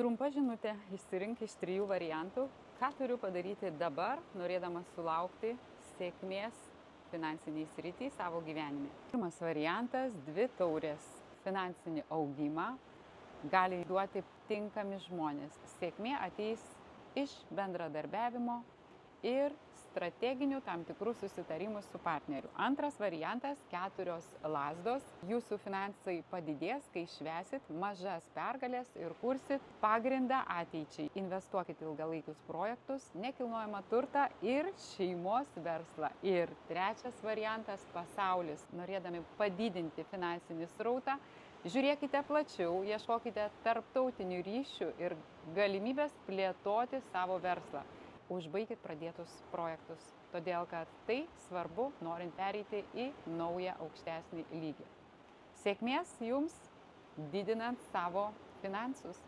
Trumpa žinutė, išsirink iš 3 variantų, ką turiu padaryti dabar, norėdamas sulaukti sėkmės finansiniai srity savo gyvenime. Pirmas variantas – 2 taurės. Finansinį augimą gali duoti tinkami žmonės. Sėkmė ateis iš bendradarbiavimo ir strateginių tam tikrų susitarimų su partneriu. Antras variantas – 4 lazdos. Jūsų finansai padidės, kai švęsit mažas pergalės ir kursit pagrindą ateičiai. Investuokit ilgalaikius projektus, nekilnojamą turtą ir šeimos verslą. Ir trečias variantas – pasaulis. Norėdami padidinti finansinį srautą, žiūrėkite plačiau, ieškokite tarptautinių ryšių ir galimybės plėtoti savo verslą. Užbaikit pradėtus projektus, todėl kad tai svarbu, norint pereiti į naują aukštesnį lygį. Sėkmės jums didinant savo finansus.